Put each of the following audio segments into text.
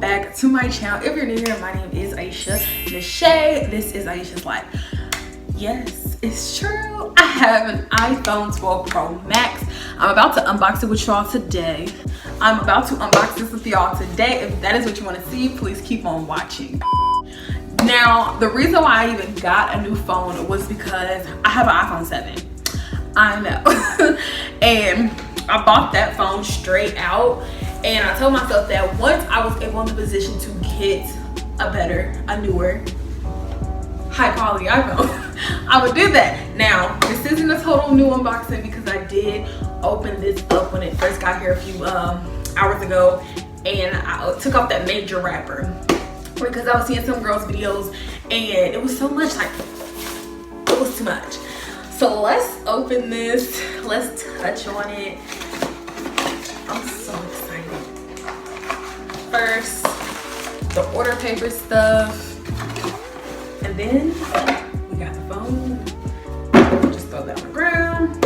back to my channel. If you're new here, my name is Aisha Nishay. This is Aisha's Life. Yes, it's true. I have an iPhone 12 Pro Max. I'm about to unbox it with y'all today. If that is what you want to see, please keep on watching. Now, the reason why I even got a new phone was because I have an iPhone 7. I know. And I bought that phone straight out. And I told myself that once I was able in the position to get a newer, high quality iPhone, I would do that. Now, this isn't a total new unboxing because I did open this up when it first got here a few hours ago, and I took off that major wrapper because I was seeing some girls' videos and it was so much, like, it was too much. So let's open this, let's touch on it. I'm so excited. First, the order paper stuff, and then we got the phone. We'll just throw that on the ground.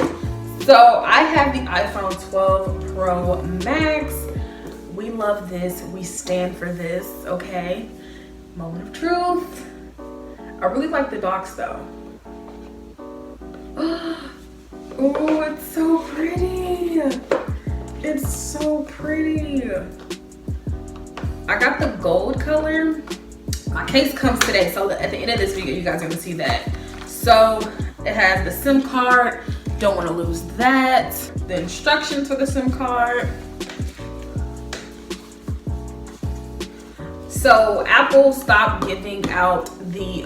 So I have the iPhone 12 Pro Max. We love this. We stand for this, okay? Moment of truth. I really like the box though. Oh, it's so pretty. It's so pretty. I got the gold color. My case comes today, so at the end of this video, you guys are gonna see that. So it has the SIM card. Don't want to lose that. The instructions for the SIM card. So Apple stopped giving out the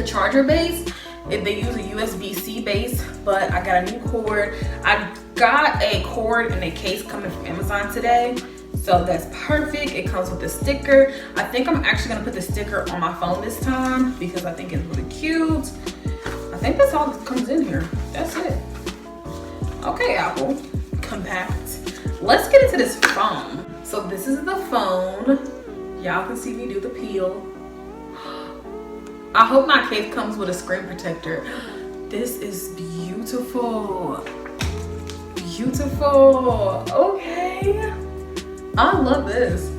charger base. They use a USB-C base, but I got a new cord. I got a cord and a case coming from Amazon today, so that's perfect. It comes with a sticker. I think I'm actually gonna put the sticker on my phone this time because I think it's really cute. I think that's all that comes in here. That's it. Okay, Apple, compact. Let's get into this phone. So this is the phone. Y'all can see me do the peel. I hope my case comes with a screen protector. This is beautiful. Beautiful. Okay. I love this.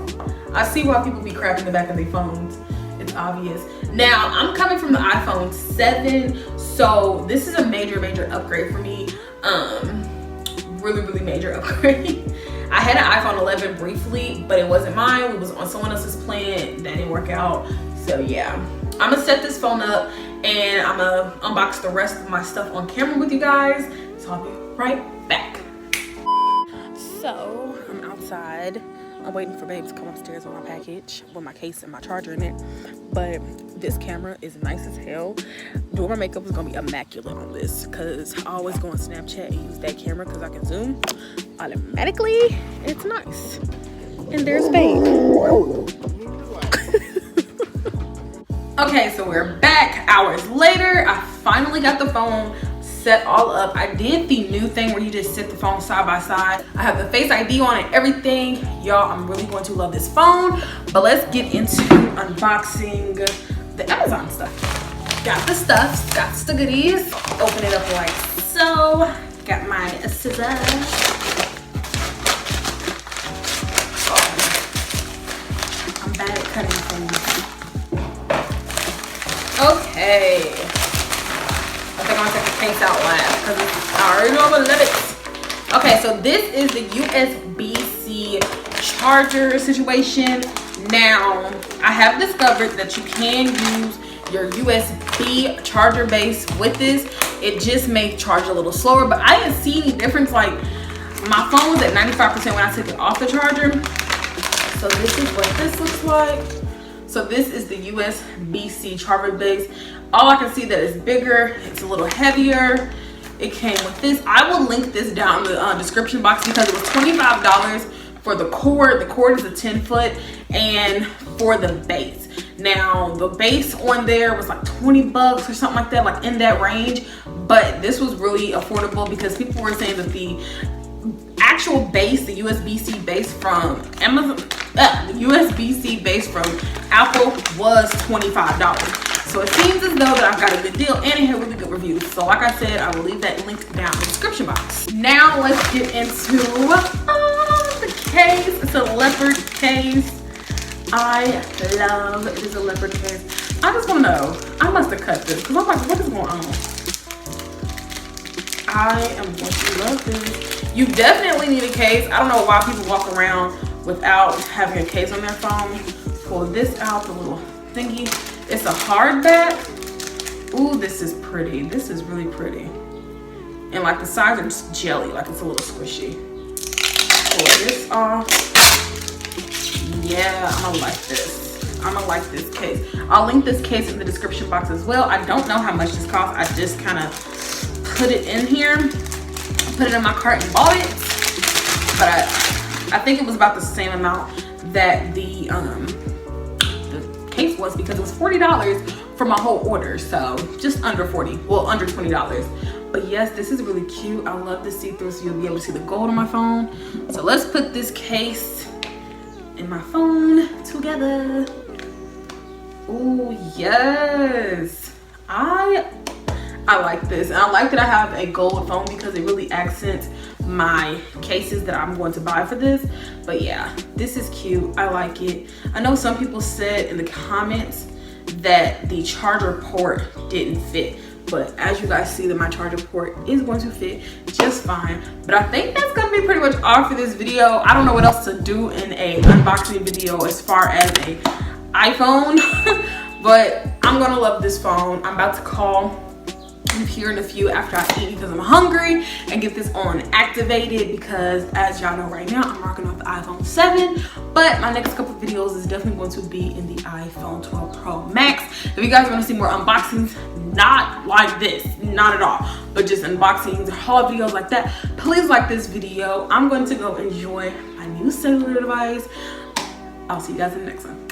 I see why people be crapping the back of their phones. It's obvious. Now, I'm coming from the iPhone 7, so this is a major upgrade for me. Really major upgrade. I had an iPhone 11 briefly, but it wasn't mine. It was on someone else's plan. That didn't work out. So yeah, I'm gonna set this phone up and I'm gonna unbox the rest of my stuff on camera with you guys. So I'll be right back. So I'm outside. I'm waiting for babe to come upstairs with my package, with my case and my charger in it. But this camera is nice as hell. Doing my makeup is gonna be immaculate on this because I always go on Snapchat and use that camera because I can zoom automatically. It's nice. And there's babe. Okay, so we're back hours later. I finally got the phone set all up. I did the new thing where you just sit the phone side by side. I have the Face ID on it, everything. Y'all, I'm really going to love this phone. But let's get into unboxing the Amazon stuff. Got the stuff, got the goodies. Open it up like so. Got my scissors. Oh, I'm bad at cutting things. Okay. I think I'm gonna take the case out last because I already know I'm gonna love it. Okay, so this is the USB-C charger situation. Now, I have discovered that you can use your USB charger base with this. It just may charge a little slower, but I didn't see any difference. Like, my phone was at 95% when I took it off the charger. So this is what this looks like. So this is the USB-C charger base. All I can see that it's bigger, it's a little heavier. It came with this. I will link this down in the description box because it was $25 for the cord. The cord is a 10-foot, and for the base. Now, the base on there was like 20 bucks or something like that, like in that range. But this was really affordable because people were saying that the actual base, the USB-C base from Amazon, the USB-C base from Apple was $25. So it seems as though that I've got a good deal and it had really good reviews. So like I said, I will leave that link down in the description box. Now let's get into the case. It's a leopard case. I love this leopard case. I just want to know, I must have cut this because I'm like, what is going on? I am going to love this. You definitely need a case. I don't know why people walk around without having a case on their phone. Pull this out, the little thingy. It's a hardback. Ooh, this is pretty. This is really pretty. And like the sides are just jelly, like it's a little squishy. Pull this off. Yeah, I'm gonna like this. I'm gonna like this case. I'll link this case in the description box as well. I don't know how much this costs. I just kind of put it in here, put it in my cart and bought it. But I think it was about the same amount that the case was because it was $40 for my whole order. So just under 40, well, under $20. But yes, this is really cute. I love the see-through, so you'll be able to see the gold on my phone. So let's put this case and my phone together. Oh yes, I like this, and I like that I have a gold phone because it really accents my cases that I'm going to buy for this. But yeah, this is cute. I like it. I know some people said in the comments that the charger port didn't fit, but as you guys see that my charger port is going to fit just fine. But I think that's gonna be pretty much all for this video. I don't know what else to do in a unboxing video as far as a iPhone, but I'm gonna love this phone. I'm about to call here in a few after I eat because I'm hungry and get this on activated because as y'all know right now I'm rocking off the iPhone 7, but my next couple of videos is definitely going to be in the iPhone 12 Pro Max. If you guys want to see more unboxings, not like this, not at all, but just unboxings, haul videos like that, please like this video. I'm going to go enjoy my new cellular device. I'll see you guys in the next one.